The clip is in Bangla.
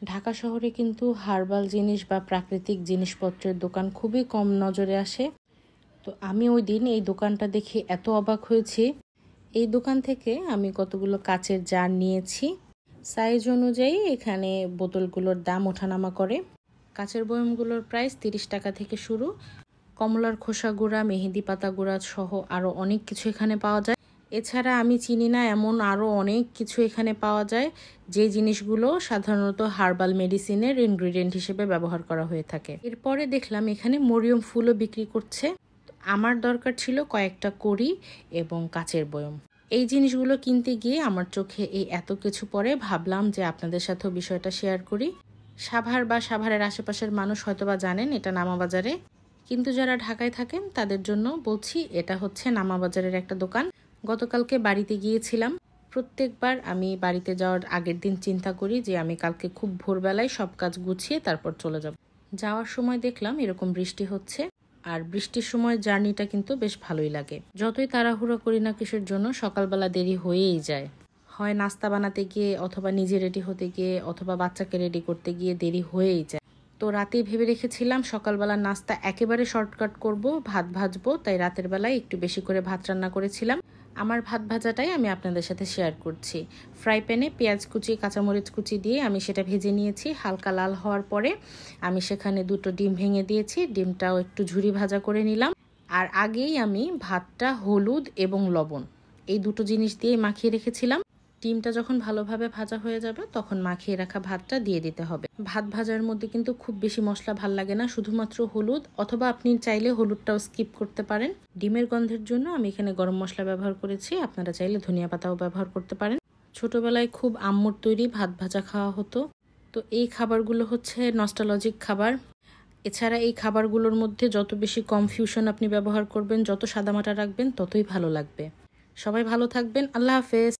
ঢাকা শহরে কিন্তু হার্বাল জিনিস বা প্রাকৃতিক জিনিসপত্রের দোকান খুবই কম নজরে আসে। তো আমি ওই দিন এই দোকানটা দেখে এত অবাক হয়েছি। এই দোকান থেকে আমি কতগুলো কাচের জার নিয়েছি। সাইজ অনুযায়ী এখানে বোতলগুলোর দাম ওঠানামা করে। কাচের বয়মগুলোর প্রাইস 30 টাকা থেকে শুরু। কমলার খোসা গুঁড়া, মেহেদি পাতা গুঁড়া সহ আরও অনেক কিছু এখানে পাওয়া যায়। এছাড়া আমি চিনি না এমন আরও অনেক কিছু এখানে পাওয়া যায়, যে জিনিসগুলো সাধারণত হার্বাল মেডিসিনের ইনগ্রিডিয়েন্ট হিসেবে ব্যবহার করা হয়ে থাকে। এরপরে দেখলাম এখানে মরিয়ম ফুলও বিক্রি করছে। আমার দরকার ছিল কয়েকটা কড়ি এবং কাচের বয়ম। এই জিনিসগুলো কিনতে গিয়ে আমার চোখে এই এত কিছু পরে ভাবলাম যে আপনাদের সাথেও বিষয়টা শেয়ার করি। সাভার বা সাভারের আশেপাশের মানুষ হয়তোবা জানেন এটা নামাবাজারে, কিন্তু যারা ঢাকায় থাকেন তাদের জন্য বলছি, এটা হচ্ছে নামাবাজারের একটা দোকান। গতকালকে বাড়িতে গিয়েছিলাম। প্রত্যেকবার আমি বাড়িতে যাওয়ার আগের দিন চিন্তা করি যে আমি কালকে খুব ভোরবেলায় সব কাজ গুছিয়ে তারপর চলে যাব। যাওয়ার সময় দেখলাম এরকম বৃষ্টি হচ্ছে, আর বৃষ্টির সময় জার্নিটা কিন্তু বেশ ভালোই লাগে। যতই তাড়াহুড়ো করি না কিসের জন্য, সকালবেলা দেরি হয়েই যায়। হয় নাস্তা বানাতে গিয়ে, অথবা নিজে রেডি হতে গিয়ে, অথবা বাচ্চাকে রেডি করতে গিয়ে দেরি হয়েই যায়। তো রাতেই ভেবে রেখেছিলাম সকালবেলা নাস্তা একেবারে শর্টকাট করব, ভাত ভাজবো। তাই রাতের বেলায় একটু বেশি করে ভাত রান্না করেছিলাম। আমার ভাত ভাজাটাই আমি আপনাদের সাথে শেয়ার করছি। ফ্রাই প্যানে পেঁয়াজ কুচি, কাঁচামরিচ কুচি দিয়ে আমি সেটা ভেজে নিয়েছি। হালকা লাল হওয়ার পরে আমি সেখানে 2টো ডিম ভেঙে দিয়েছি। ডিমটাও একটু ঝুরি ভাজা করে নিলাম। আর আগেই আমি ভাতটা হলুদ এবং লবণ এই 2টো জিনিস দিয়ে মাখিয়ে রেখেছিলাম। ডিমটা যখন ভালোভাবে ভাজা হয়ে যাবে তখন মাখিয়ে রাখা ভাতটা দিয়ে দিতে হবে। ভাত ভাজার মধ্যে কিন্তু খুব বেশি মশলা ভাল লাগে না, শুধুমাত্র হলুদ, অথবা আপনি চাইলে হলুদটাও স্কিপ করতে পারেন। ডিমের গন্ধের জন্য আমি এখানে গরম মশলা ব্যবহার করেছি, আপনারা চাইলে ধনিয়া পাতাও ব্যবহার করতে পারেন। ছোটবেলায় খুব আম্মুর তৈরি ভাত ভাজা খাওয়া হতো। তো এই খাবারগুলো হচ্ছে নস্টালজিক খাবার। এছাড়া এই খাবারগুলোর মধ্যে যত বেশি কনফিউশন আপনি ব্যবহার করবেন, যত সাদামাটা রাখবেন, ততই ভালো লাগবে। সবাই ভালো থাকবেন। আল্লাহ হাফেজ।